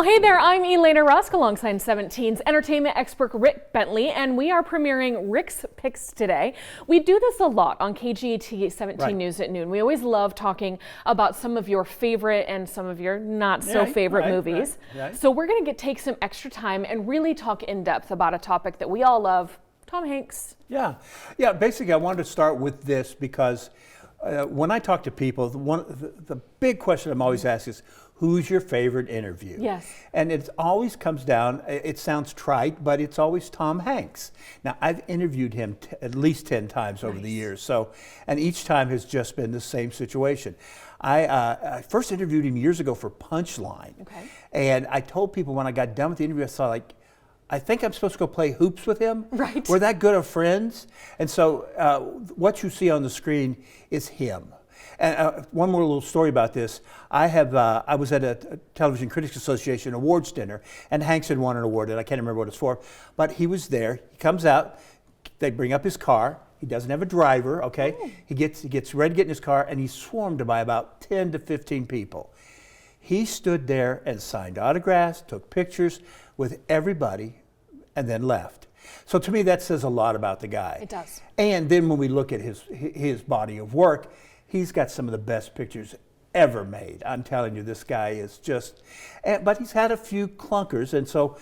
Well, hey there, I'm Elaina Rusk alongside 17's entertainment expert Rick Bentley, and we are premiering Rick's Picks today. We do this a lot on KGAT 17 News at noon. We always love talking about some of your favorite and some of your not so favorite movies. So we're going to take some extra time and really talk in depth about a topic that we all love, Tom Hanks. Yeah. Basically, I wanted to start with this because when I talk to people, the big question I'm always asked is, who's your favorite interview? Yes. And it always comes down, it sounds trite, but it's always Tom Hanks. Now, I've interviewed him at least 10 times over the years, and each time has just been the same situation. I first interviewed him years ago for Punchline. And I told people when I got done with the interview, I think I'm supposed to go play hoops with him. We're that good of friends. And so what you see on the screen is him. And one more little story about this. I was at a Television Critics Association awards dinner, and Hanks had won an award, and I can't remember what it's for, but he was there. He comes out, they bring up his car. He doesn't have a driver, okay? He gets ready to get in his car, and he's swarmed by about 10 to 15 people. He stood there and signed autographs, took pictures with everybody, and then left. So to me, that says a lot about the guy. It does. And then when we look at his body of work, he's got some of the best pictures ever made. I'm telling you, this guy is just, but he's had a few clunkers. And so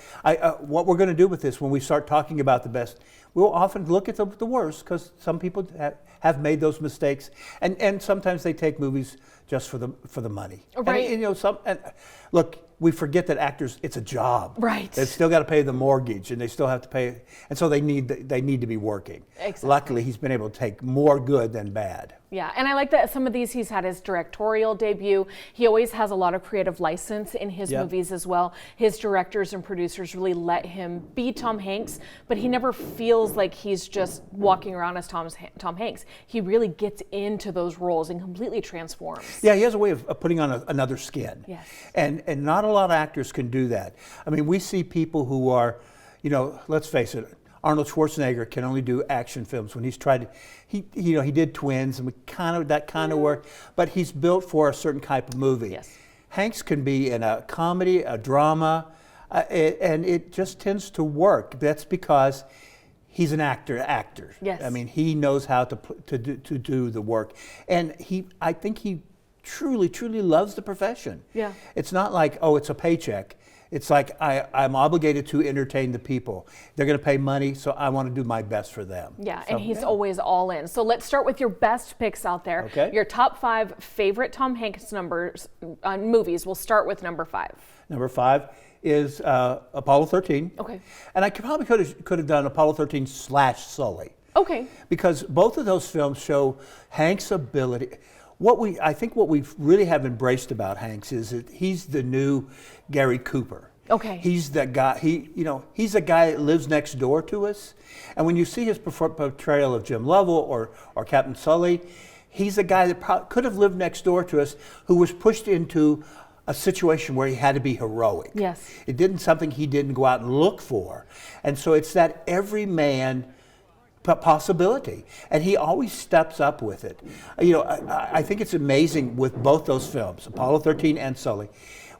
what we're going to do with this, when we start talking about the best, we'll often look at the worst, because some people have made those mistakes. And sometimes they take movies just for the money. Right. And look, we forget that actors, it's a job. Right. They've still got to pay the mortgage, and they still have to pay, and so they need to be working. Exactly. Luckily, he's been able to take more good than bad. Yeah, and I like that some of these, he's had his directorial debut. He always has a lot of creative license in his movies as well. His directors and producers really let him be Tom Hanks, but he never feels like he's just walking around as Tom Hanks. He really gets into those roles and completely transforms. Yeah, he has a way of putting on another skin. Yes. And not a lot of actors can do that. I mean, we see people who are, let's face it, Arnold Schwarzenegger can only do action films. When he's tried, he did Twins, and that kind of work, but he's built for a certain type of movie. Yes. Hanks can be in a comedy, a drama, and it just tends to work. That's because he's an actor. Yes. I mean, he knows how to do the work, and I think he truly loves the profession. Yeah. It's not like, oh, it's a paycheck. It's like, I'm obligated to entertain the people. They're going to pay money, so I want to do my best for them. Yeah, and he's always all in. So let's start with your best picks out there. Okay. Your top 5 favorite Tom Hanks movies. We'll start with number 5. Number 5 is Apollo 13. Okay. And I could have done Apollo 13 / Sully. Okay. Because both of those films show Hanks' ability. I think what we really have embraced about Hanks is that he's the new Gary Cooper. Okay. He's the guy. He's a guy that lives next door to us. And when you see his portrayal of Jim Lovell or Captain Sully, he's a guy that could have lived next door to us, who was pushed into a situation where he had to be heroic. Yes. It didn't something he didn't go out and look for, and so it's that everyman possibility, and he always steps up with it. I think it's amazing with both those films, Apollo 13 and Sully.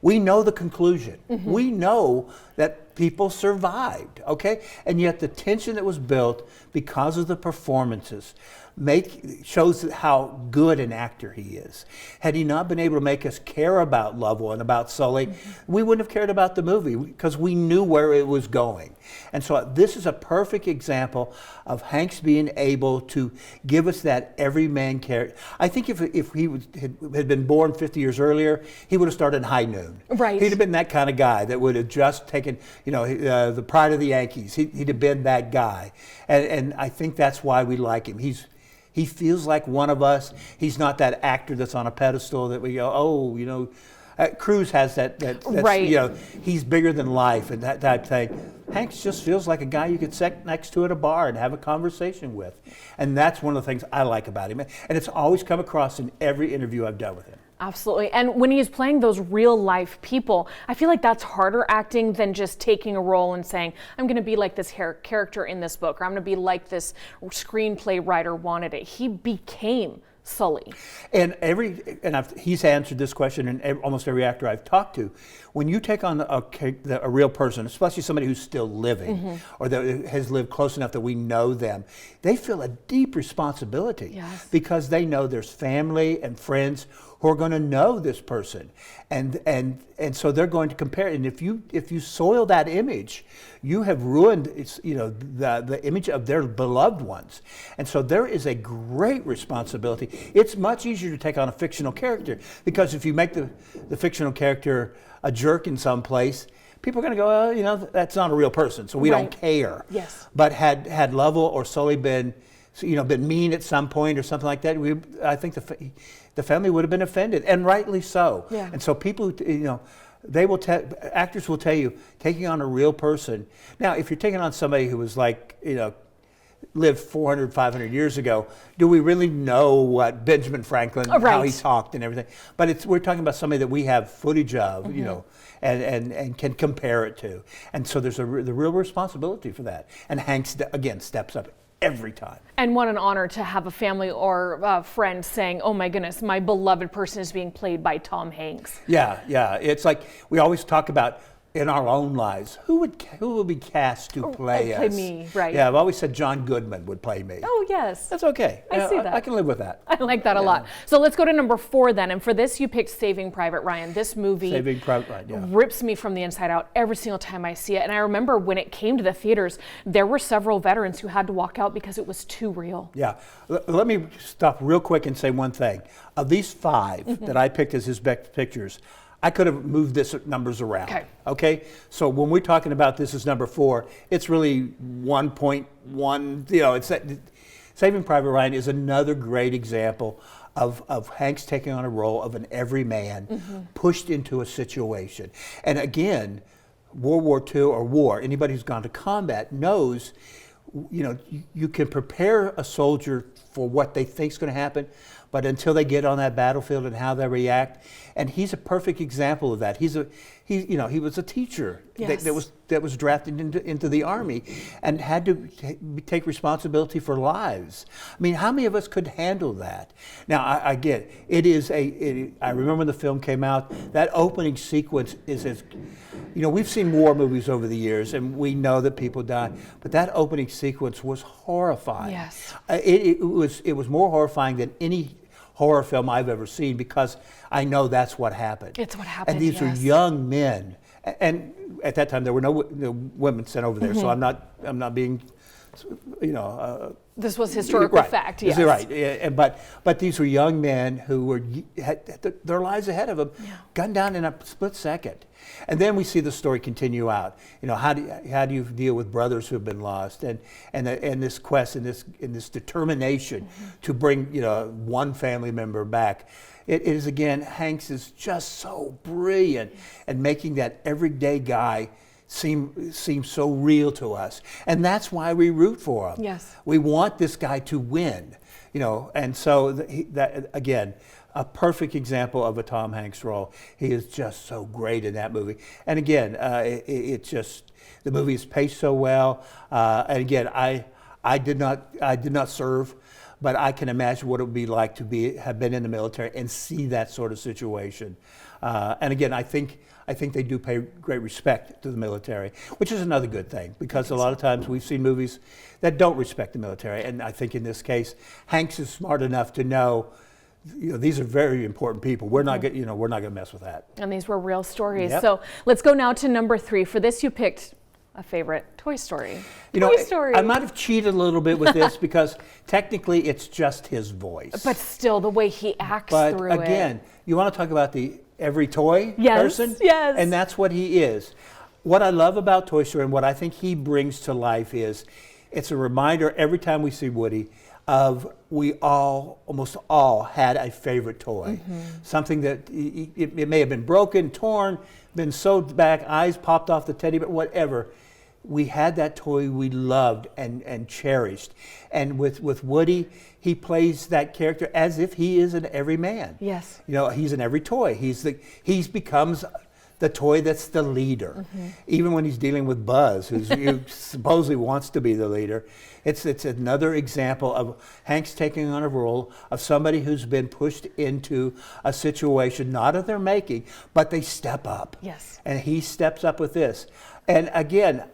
We know the conclusion. We know that people survived, okay? And yet the tension that was built because of the performances shows how good an actor he is. Had he not been able to make us care about Lovell and about Sully, we wouldn't have cared about the movie, because we knew where it was going. And so this is a perfect example of Hanks being able to give us that everyman character. I think if he had been born 50 years earlier, he would have started in High Noon. Right. He'd have been that kind of guy that would have just taken, the pride of the Yankees. He'd have been that guy. And I think that's why we like him. He feels like one of us. He's not that actor that's on a pedestal that we go, oh, Cruise has that's right. He's bigger than life and that type thing. Hanks just feels like a guy you could sit next to at a bar and have a conversation with. And that's one of the things I like about him. And it's always come across in every interview I've done with him. Absolutely. And when he's playing those real life people, I feel like that's harder acting than just taking a role and saying, I'm going to be like this character in this book, or I'm going to be like this screenplay writer wanted it. He became Sully. And he's answered this question in almost every actor I've talked to. When you take on a real person, especially somebody who's still living or that has lived close enough that we know them, they feel a deep responsibility because they know there's family and friends who are going to know this person, and so they're going to compare. And if you soil that image, you have ruined the image of their beloved ones. And so there is a great responsibility. It's much easier to take on a fictional character because if you make the fictional character a jerk in some place, people are going to go, well, that's not a real person, so we don't care. Yes. But had Lovell or Sully been mean at some point or something like that, I think the family would have been offended, and rightly so. Yeah. And so people, actors will tell you, taking on a real person. Now, if you're taking on somebody who was lived 400, 500 years ago, do we really know what Benjamin Franklin, how he talked and everything? But we're talking about somebody that we have footage of, and can compare it to. And so there's the real responsibility for that. And Hanks, again, steps up every time. And what an honor to have a family or a friend saying, oh my goodness, my beloved person is being played by Tom Hanks. Yeah. It's like we always talk about in our own lives, who would be cast to play us? Play me, right. Yeah, I've always said John Goodman would play me. Oh, yes. That's okay. I see that. I can live with that. I like that a lot. So let's go to number 4 then. And for this, you picked Saving Private Ryan. This movie rips me from the inside out every single time I see it. And I remember when it came to the theaters, there were several veterans who had to walk out because it was too real. Yeah. Let me stop real quick and say one thing. Of these 5 that I picked as his best pictures, I could have moved this numbers around. Okay. So when we're talking about this as number 4, it's really 1.1. It's Saving Private Ryan is another great example of Hanks taking on a role of an everyman pushed into a situation. And again, World War II or war, anybody who's gone to combat knows, you can prepare a soldier for what they think is going to happen, but until they get on that battlefield and how they react, and he's a perfect example of that. He was a teacher that was drafted into the Army and had to take responsibility for lives. I mean, how many of us could handle that? Now, I get it. I remember when the film came out, that opening sequence is we've seen war movies over the years, and we know that people die, but that opening sequence was horrifying. Yes. It was more horrifying than any horror film I've ever seen because I know that's what happened. It's what happened. And these are young men, and at that time there were no women sent over there, so I'm not being, this was historical fact. Yes. Right. But these were young men who had their lives ahead of them, gunned down in a split second. And then we see the story continue out. How do you deal with brothers who have been lost, and this quest and this determination to bring one family member back. It is, again, Hanks is just so brilliant at making that everyday guy seem so real to us, and that's why we root for him. Yes, we want this guy to win, and so that again. A perfect example of a Tom Hanks role. He is just so great in that movie. And again, the movie is paced so well. And again, I did not serve, but I can imagine what it would be like to have been in the military and see that sort of situation. And again, I think they do pay great respect to the military, which is another good thing because a lot of times we've seen movies that don't respect the military. And I think in this case, Hanks is smart enough to know. These are very important people. We're not going to mess with that. And these were real stories. Yep. So let's go now to number 3. For this, you picked a favorite, Toy Story. Toy Story. I might have cheated a little bit with this because technically it's just his voice. But still, the way he acts through it. But again, you want to talk about the every toy person? Yes. And that's what he is. What I love about Toy Story and what I think he brings to life is it's a reminder every time we see Woody of almost all had a favorite toy. Something that it may have been broken, torn, been sewed back, eyes popped off the teddy bear, whatever. We had that toy we loved and cherished. And with Woody, he plays that character as if he is an everyman. Yes. He's in every toy. He becomes the toy that's the leader. Even when he's dealing with Buzz, who supposedly wants to be the leader, it's another example of Hank's taking on a role of somebody who's been pushed into a situation, not of their making, but they step up. Yes. And he steps up with this. And again,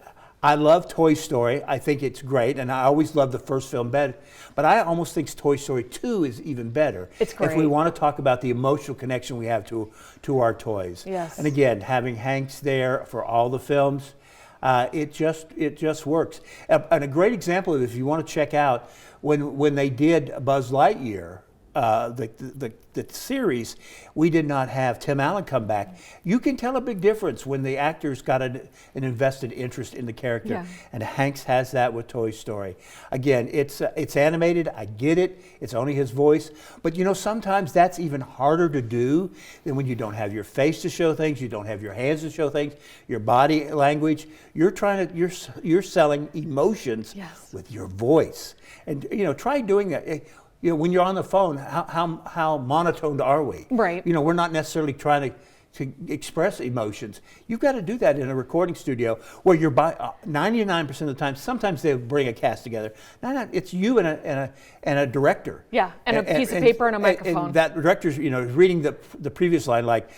I love Toy Story. I think it's great, and I always love the first film better. But I almost think Toy Story 2 is even better. It's great. If we want to talk about the emotional connection we have to our toys. Yes. And again, having Hanks there for all the films, it just works. And a great example of it, if you want to check out, when they did Buzz Lightyear, the series, we did not have Tim Allen come back. You can tell a big difference when the actors got an invested interest in the character, Yeah. and Hanks has that with Toy Story. Again, it's animated. I get it. It's only his voice, but sometimes that's even harder to do than when you don't have your face to show things, you don't have your hands to show things, your body language. You're selling emotions Yes. with your voice, and try doing that. When you're on the phone, how monotone are we? Right. We're not necessarily trying to express emotions. You've got to do that in a recording studio where you're 99% of the time. Sometimes they bring a cast together. No, it's you and a director. Yeah, and a piece of paper and a microphone. And that director's reading the previous line, like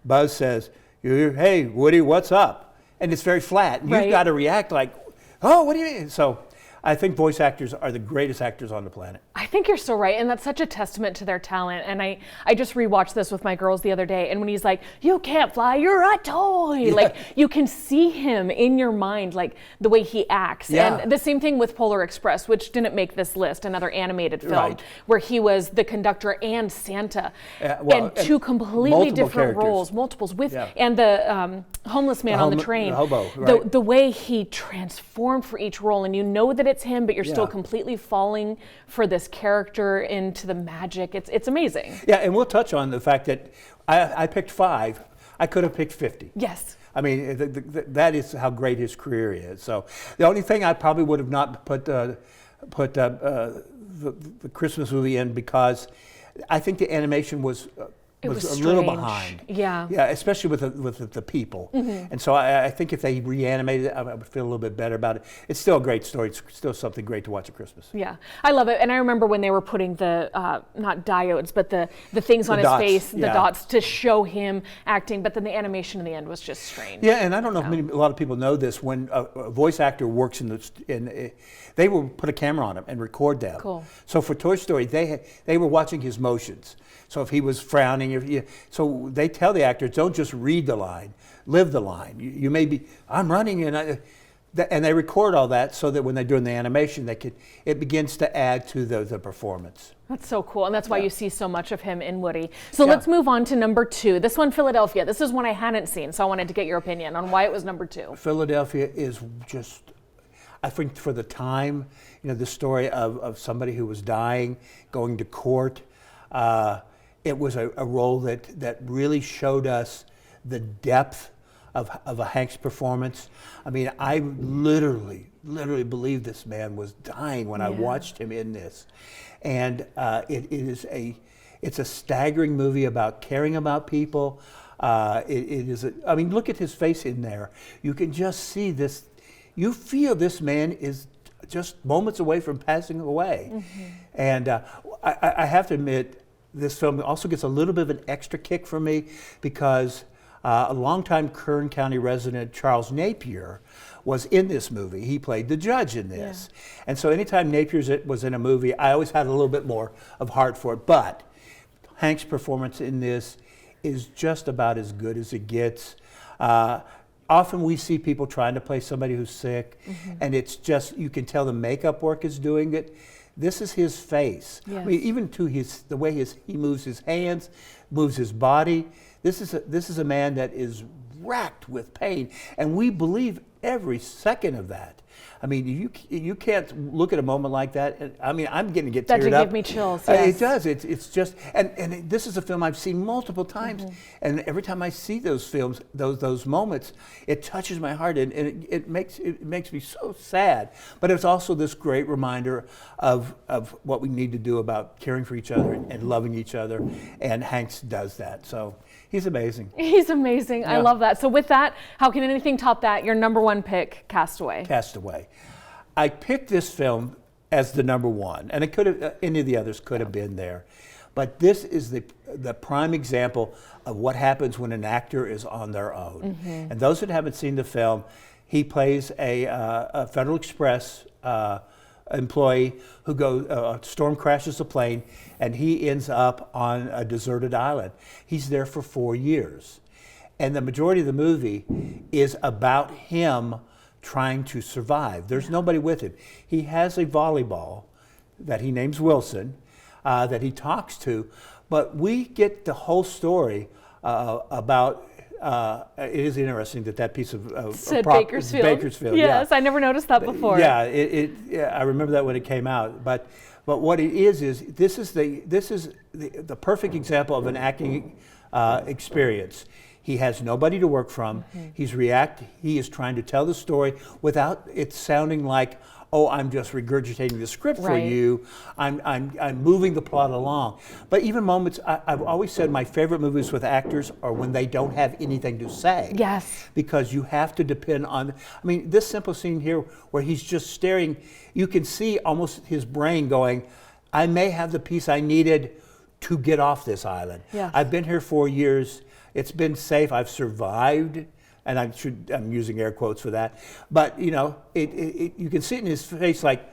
Buzz says, "Hey Woody, what's up?" And it's very flat. And Right. You've got to react like, "Oh, what do you mean?" So I think voice actors are the greatest actors on the planet. I think you're so right, and that's such a testament to their talent. And I just rewatched this with my girls the other day, and when he's like, "You can't fly, you're a toy," Yeah. like you can see him in your mind, like the way he acts. Yeah. And the same thing with Polar Express, which didn't make this list, another animated film Right. where he was the conductor and Santa, and two completely multiple different characters. roles, multiples with, Yeah. and the homeless man on the train, the hobo, right. the way he transformed for each role, and you know that it's him, but you're still Yeah. completely falling for this character into the magic. It's amazing. Yeah, and we'll touch on the fact that I picked 5. I could have picked 50. Yes. I mean, that is how great his career is. So the only thing I probably would have not put the Christmas movie in, because I think the animation was It was a little strange. behind. Yeah. Yeah, especially with the people. And so I think if they reanimated it, I would feel a little bit better about it. It's still a great story. It's still something great to watch at Christmas. Yeah, I love it. And I remember when they were putting the, not diodes, but the things on his dots, face, the yeah. dots to show him acting, but then the animation in the end was just strange. Yeah, and I don't know if a lot of people know this. When a voice actor works they will put a camera on him and record them. Cool. So for Toy Story, they were watching his motions. So if he was frowning, so they tell the actors, don't just read the line, live the line. You may be, I'm running, and they record all that so that when they're doing the animation, it begins to add to the performance. That's so cool, and that's why Yeah. you see so much of him in Woody. So Yeah. let's move on to number 2. This one, Philadelphia. This is one I hadn't seen, so I wanted to get your opinion on why it was number 2. Philadelphia is just, I think for the time, the story of somebody who was dying, going to court. It was a role that really showed us the depth of a Hanks performance. I mean, I literally believed this man was dying when I watched him in this. And it's a staggering movie about caring about people. Look at his face in there. You can just see this. You feel this man is just moments away from passing away. And I have to admit, this film also gets a little bit of an extra kick for me because a longtime Kern County resident, Charles Napier, was in this movie. He played the judge in this. Yeah. And so anytime Napier was in a movie, I always had a little bit more of heart for it. But Hank's performance in this is just about as good as it gets. Often we see people trying to play somebody who's sick, and it's just, you can tell the makeup work is doing it. This is his face. Yes. I mean, even to the way he moves his hands, moves his body. This is a man that is racked with pain, and we believe every second of that. I mean, you can't look at a moment like that. I mean, I'm getting to get teared up. That did give me chills. Yes. It does. It's just, and this is a film I've seen multiple times, and every time I see those films, those moments, it touches my heart, and it makes me so sad. But it's also this great reminder of what we need to do about caring for each other and loving each other, and Hanks does that. So he's amazing. He's amazing. Yeah. I love that. So with that, how can anything top that? Your number one pick, Castaway. Castaway. I picked this film as the number one, and it could have any of the others could have been there, but this is the prime example of what happens when an actor is on their own. And those that haven't seen the film, he plays a Federal Express employee who a storm crashes a plane, and he ends up on a deserted island. He's there for 4 years, and the majority of the movie is about him trying to survive. There's nobody with him. He has a volleyball that he names Wilson that he talks to, but we get the whole story about. It is interesting that piece of Bakersfield. Bakersfield. Yes, I never noticed that before. Yeah, I remember that when it came out. But what it is this is the perfect example of an acting experience. He has nobody to work from. He is trying to tell the story without it sounding like, oh, I'm just regurgitating the script for you. I'm moving the plot along. But even moments, I've always said my favorite movies with actors are when they don't have anything to say. Yes. Because you have to depend on, I mean, this simple scene here where he's just staring, you can see almost his brain going, I may have the piece I needed to get off this island. Yes. I've been here 4 years. It's been safe. I've survived, and I'm using air quotes for that. But you know, you can see it in his face, like,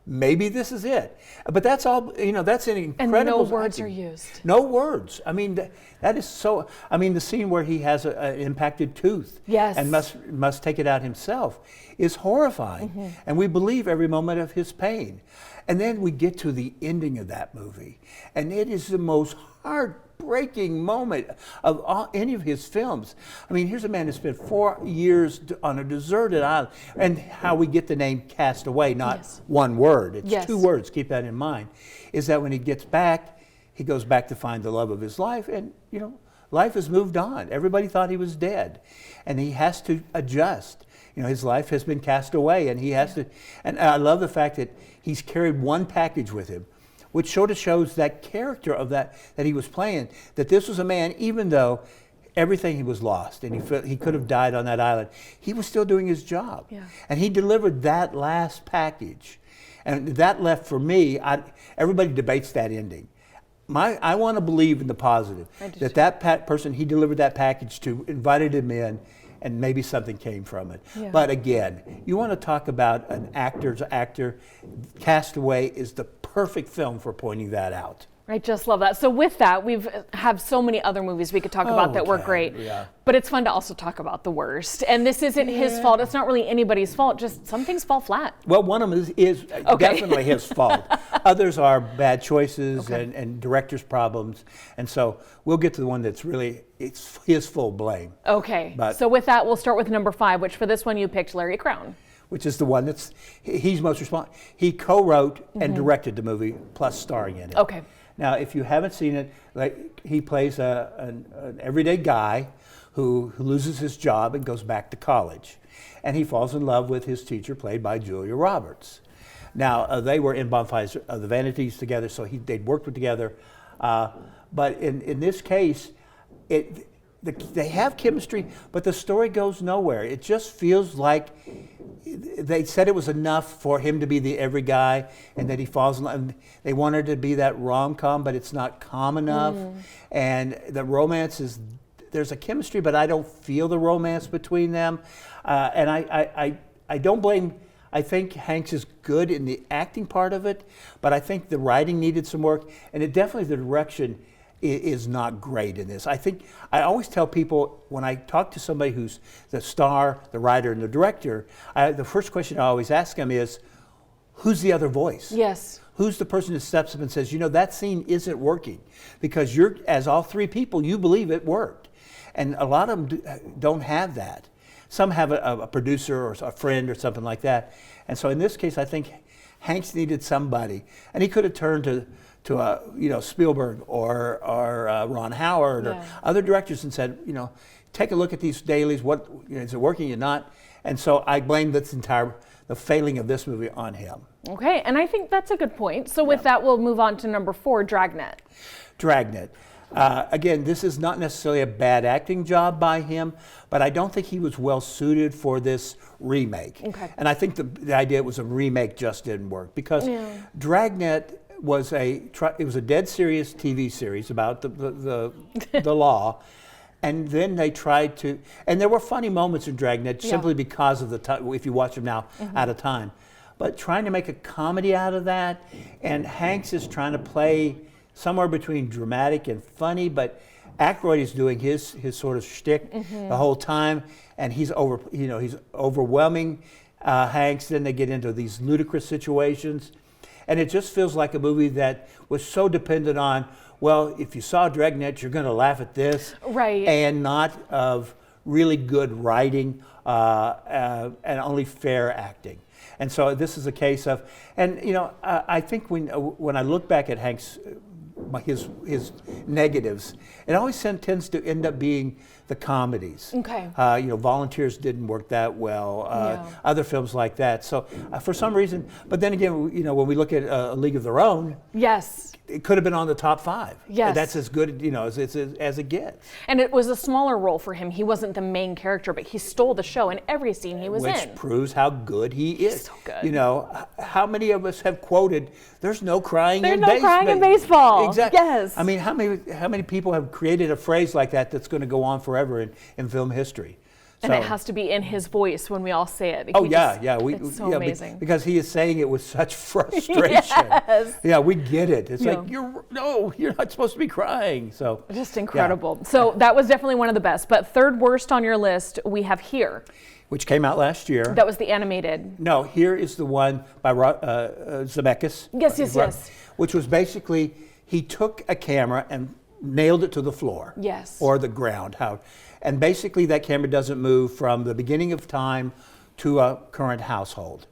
maybe this is it. But that's all. You know, that's an incredible. And no words are used. No words. I mean, that is so. I mean, the scene where he has an impacted tooth, yes, and must take it out himself, is horrifying, and we believe every moment of his pain. And then we get to the ending of that movie, and it is the most heartbreaking moment of any of his films. I mean, here's a man who spent 4 years on a deserted island, and how we get the name Castaway, not one word, it's 2 words, keep that in mind, is that when he gets back, he goes back to find the love of his life, and you know, life has moved on. Everybody thought he was dead, and he has to adjust. You know, his life has been cast away, and he has to, and I love the fact that he's carried one package with him, which sort of shows that character of that he was playing, that this was a man, even though everything he was lost and he could have died on that island, he was still doing his job. Yeah. And he delivered that last package. And that left, for me, everybody debates that ending. I want to believe in the positive, that person he delivered that package to invited him in, and maybe something came from it. Yeah. But again, you want to talk about an actor's actor, Castaway is the perfect film for pointing that out. I just love that. So with that, we have so many other movies we could talk about that were great. Yeah. But it's fun to also talk about the worst. And this isn't his fault. It's not really anybody's fault. Just some things fall flat. Well, one of them is definitely his fault. Others are bad choices and director's problems. And so we'll get to the one that's really, it's his full blame. Okay. So with that, we'll start with number 5, which for this one you picked Larry Crowne. Which is the one he's most responsible. He co-wrote and directed the movie, plus starring in it. Okay. Now, if you haven't seen it, like, he plays an everyday guy who loses his job and goes back to college. And he falls in love with his teacher, played by Julia Roberts. Now, they were in Bonfires of the Vanities together, so they'd worked together. But in this case, they have chemistry, but the story goes nowhere. It just feels like they said it was enough for him to be the every guy, and that he falls in love. And they wanted to be that rom-com, but it's not calm enough. And the romance there's a chemistry, but I don't feel the romance between them. And I don't blame. I think Hanks is good in the acting part of it, but I think the writing needed some work, and definitely the direction is not great in this. I always tell people when I talk to somebody who's the star, the writer, and the director, the first question I always ask them is, who's the other voice? Yes. Who's the person that steps up and says, you know, that scene isn't working? Because as all 3 people, you believe it worked. And a lot of them don't have that. some have a producer or a friend or something like that. And so in this case, I think Hanks needed somebody, and he could have turned to Spielberg or Ron Howard or other directors and said, take a look at these dailies. What is it working or not? And so I blame the failing of this movie on him. Okay, and I think that's a good point. So with that, we'll move on to number 4, Dragnet. Dragnet. Again, this is not necessarily a bad acting job by him, but I don't think he was well suited for this remake. Okay. And I think the idea it was a remake just didn't work, because Dragnet was a dead serious TV series about the law. And then they tried to, and there were funny moments in Dragnet simply because of the time, if you watch them now, out of time. But trying to make a comedy out of that, and Hanks is trying to play somewhere between dramatic and funny, but Aykroyd is doing his sort of shtick the whole time, and he's overwhelming Hanks. Then they get into these ludicrous situations, and it just feels like a movie that was so dependent on, well, if you saw Dragnet, you're going to laugh at this, right? And not of really good writing and only fair acting. And so this is a case of, and I think when I look back at Hanks, his negatives, it always tends to end up being the comedies. Okay. Volunteers didn't work that well. Other films like that. So for some reason, but then again, when we look at A League of Their Own, yes, it could have been on the top 5. Yes. That's as good, as it gets. And it was a smaller role for him. He wasn't the main character, but he stole the show in every scene he was in. Which proves how good he is. He's so good. How many of us have quoted, "There's no crying in baseball." There's no crying in baseball. Exactly. Yes. I mean, how many people have created a phrase like that that's going to go on forever in film history? And it has to be in his voice when we all say it. It's so amazing. Because he is saying it with such frustration. Yes. Yeah, we get it. It's like, you're not supposed to be crying. So just incredible. Yeah. So that was definitely one of the best. But third worst on your list, we have Here, which came out last year. That was the animated. No, Here is the one by Zemeckis. Yes. Which was basically, he took a camera and nailed it to the floor. Yes. Or the ground. And basically that camera doesn't move from the beginning of time to a current household.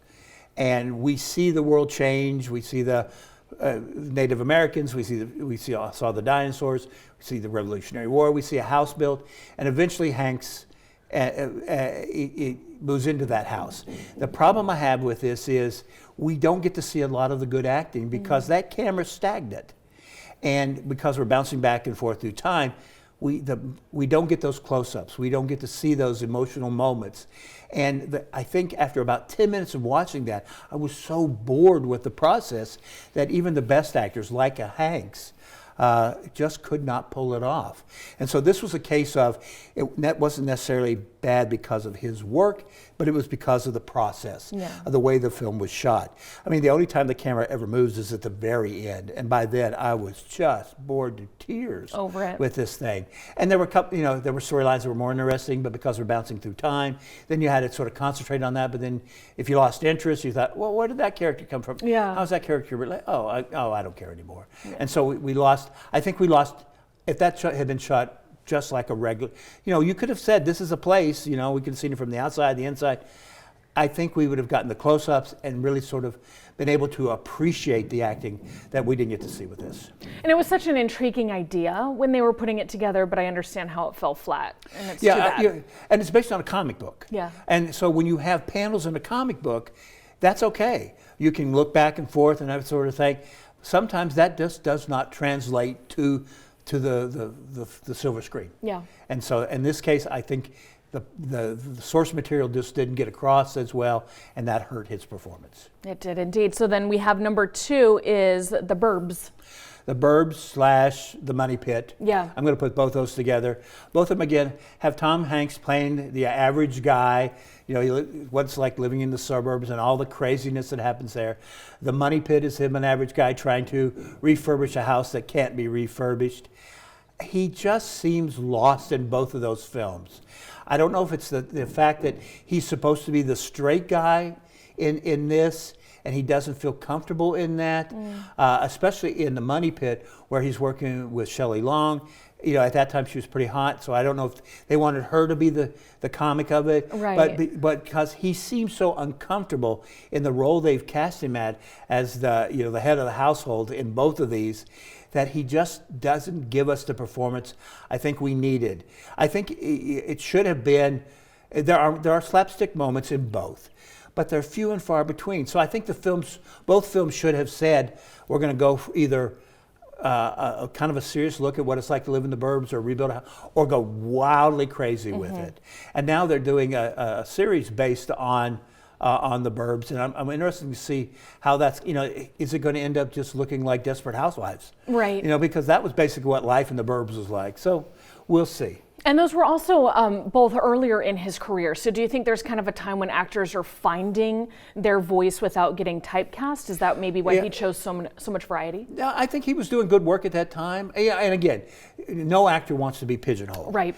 And we see the world change. We see the Native Americans. We saw the dinosaurs. We see the Revolutionary War. We see a house built. And eventually Hanks moves into that house. The problem I have with this is we don't get to see a lot of the good acting because that camera's stagnant. And because we're bouncing back and forth through time, we don't get those close-ups. We don't get to see those emotional moments. And I think after about 10 minutes of watching that, I was so bored with the process that even the best actors, like a Hanks, just could not pull it off. And so this was a case of, that wasn't necessarily bad because of his work, but it was because of the process, of the way the film was shot. I mean, the only time the camera ever moves is at the very end. And by then, I was just bored to tears over it with this thing. And there were there were storylines that were more interesting, but because we're bouncing through time, then you had to sort of concentrate on that. But then if you lost interest, you thought, well, where did that character come from? Yeah. How's that character related? I don't care anymore. Yeah. And so we lost, if that shot had been shot just like a regular, you could have said this is a place, we could have seen it from the outside, the inside. I think we would have gotten the close-ups and really sort of been able to appreciate the acting that we didn't get to see with this. And it was such an intriguing idea when they were putting it together, but I understand how it fell flat. And it's too bad. And it's based on a comic book. Yeah. And so when you have panels in a comic book, that's okay. You can look back and forth and that sort of thing. Sometimes that just does not translate to the silver screen. Yeah. And so in this case, I think the source material just didn't get across as well, and that hurt his performance. It did indeed. So then we have number 2 is The Burbs. The Burbs / The Money Pit. Yeah. I'm going to put both those together. Both of them, again, have Tom Hanks playing the average guy, what it's like living in the suburbs and all the craziness that happens there. The Money Pit is him, an average guy, trying to refurbish a house that can't be refurbished. He just seems lost in both of those films. I don't know if it's the fact that he's supposed to be the straight guy in this, and he doesn't feel comfortable in that, especially in The Money Pit, where he's working with Shelley Long. You know, at that time she was pretty hot, so I don't know if they wanted her to be the comic of it. Right. But because he seems so uncomfortable in the role they've cast him at as the head of the household in both of these, that he just doesn't give us the performance I think we needed. I think it should have been. There are slapstick moments in both, but they're few and far between. So I think both films should have said, we're going to go for either a kind of a serious look at what it's like to live in the burbs or rebuild a house, or go wildly crazy with it. And now they're doing a series based on the burbs, and I'm interested to see how that's, is it going to end up just looking like Desperate Housewives? Right. Because that was basically what life in the burbs was like. So we'll see. And those were also both earlier in his career. So do you think there's kind of a time when actors are finding their voice without getting typecast? Is that maybe why he chose so much variety? Yeah, I think he was doing good work at that time. Yeah, and again, no actor wants to be pigeonholed. Right.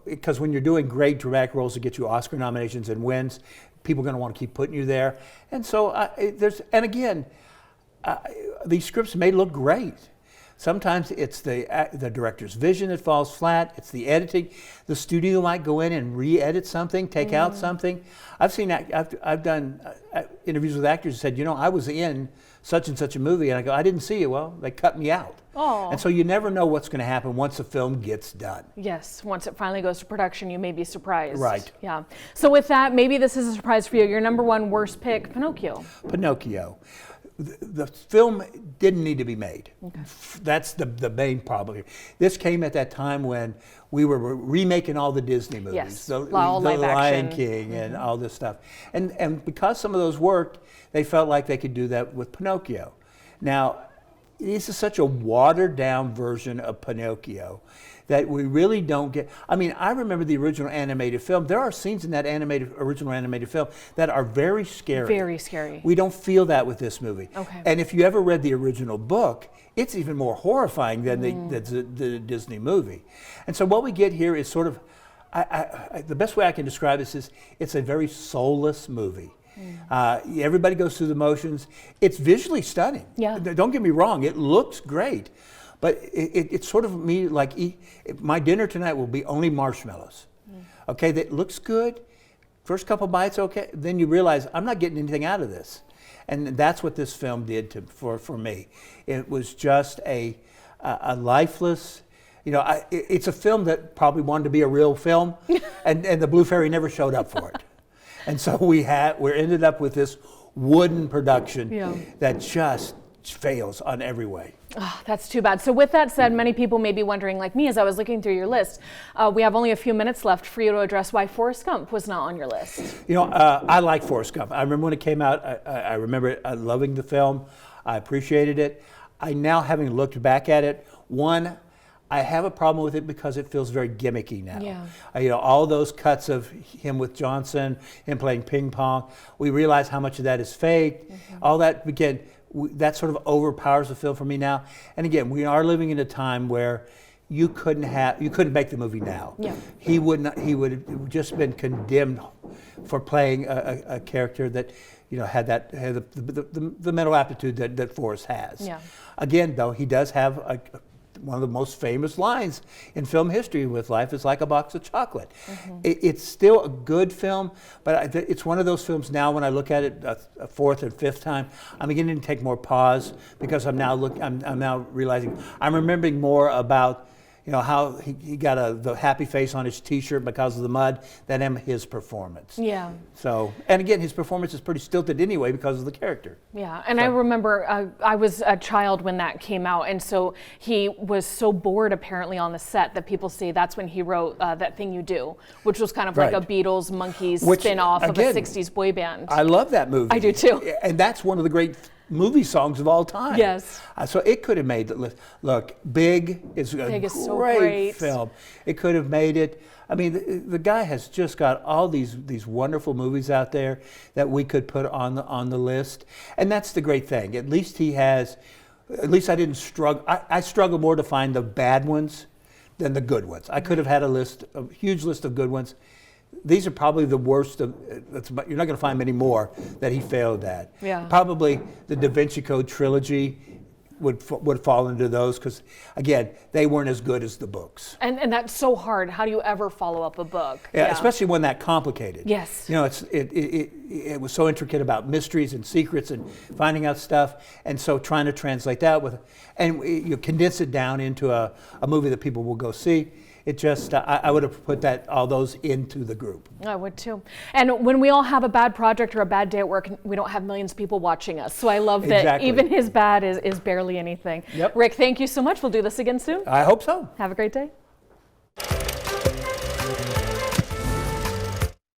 Because when you're doing great dramatic roles that get you Oscar nominations and wins, people are going to want to keep putting you there. And so these scripts may look great. Sometimes it's the director's vision that falls flat. It's the editing. The studio might go in and re-edit something, take out something. I've done interviews with actors who said, I was in such and such a movie, and I go, I didn't see it. Well, they cut me out. Oh. And so you never know what's going to happen once a film gets done. Yes, once it finally goes to production, you may be surprised. Right. Yeah. So with that, maybe this is a surprise for you. Your number one worst pick, Pinocchio. Pinocchio. The film didn't need to be made. Okay. That's the main problem here. This came at that time when we were remaking all the Disney movies, yes, the live Lion action. King and all this stuff. And because some of those worked, they felt like they could do that with Pinocchio. Now, this is such a watered down version of Pinocchio that we really don't get. I mean, I remember the original animated film. There are scenes in that original animated film that are very scary. Very scary. We don't feel that with this movie. Okay. And if you ever read the original book, it's even more horrifying than the Disney movie. And so what we get here is sort of, the best way I can describe this is it's a very soulless movie. Everybody goes through the motions. It's visually stunning. Yeah. Don't get me wrong, it looks great. But it's sort of me like, my dinner tonight will be only marshmallows. Okay, that looks good. First couple bites, okay. Then you realize, I'm not getting anything out of this. And that's what this film did for me. It was just a lifeless, it's a film that probably wanted to be a real film, and the Blue Fairy never showed up for it. And so we're ended up with this wooden production that just fails on every way. Oh, that's too bad. So with that said, many people may be wondering, like me, as I was looking through your list, we have only a few minutes left for you to address why Forrest Gump was not on your list. I like Forrest Gump. I remember when it came out, I remember loving the film. I appreciated it. I now, having looked back at it, I have a problem with it because it feels very gimmicky now. Yeah. All those cuts of him with Johnson, him playing ping pong, we realize how much of that is fake. All that, again, that sort of overpowers the film for me now. And again, we are living in a time where you couldn't make the movie now. Yeah. He would have just been condemned for playing a character that had the mental aptitude that Forrest has. Yeah. Again, though, he does have one of the most famous lines in film history with "Life is like a box of chocolate." It's still a good film, but it's one of those films now when I look at it a fourth or fifth time, I'm beginning to take more pause because I'm now realizing I'm remembering more about how he got the happy face on his T-shirt because of the mud than his performance. Yeah. So, and again, his performance is pretty stilted anyway because of the character. Yeah, and I remember I was a child when that came out, and so he was so bored apparently on the set that people say that's when he wrote That Thing You Do, which was kind of like a Beatles Monkees spin-off of a 60s boy band. I love that movie. I do too. And that's one of the great movie songs of all time. Yes. So it could have made the list. Look, Big is a great film. It could have made it. I mean, the guy has just got all these wonderful movies out there that we could put on the list. And that's the great thing. At least he has, at least I didn't struggle. I struggle more to find the bad ones than the good ones. I could have had a huge list of good ones. These are probably the worst of. You're not going to find many more that he failed at. Yeah. Probably the Da Vinci Code trilogy. would fall into those because, again, they weren't as good as the books. And that's so hard. How do you ever follow up a book? Yeah, especially one that complicated. Yes. You know, it was so intricate about mysteries and secrets and finding out stuff, and so trying to translate that and you condense it down into a movie that people will go see. It just, I would have put all those into the group. I would too. And when we all have a bad project or a bad day at work, we don't have millions of people watching us. So I love that Exactly. even his bad is barely anything. Yep. Rick, thank you so much. We'll do this again soon. I hope so. Have a great day.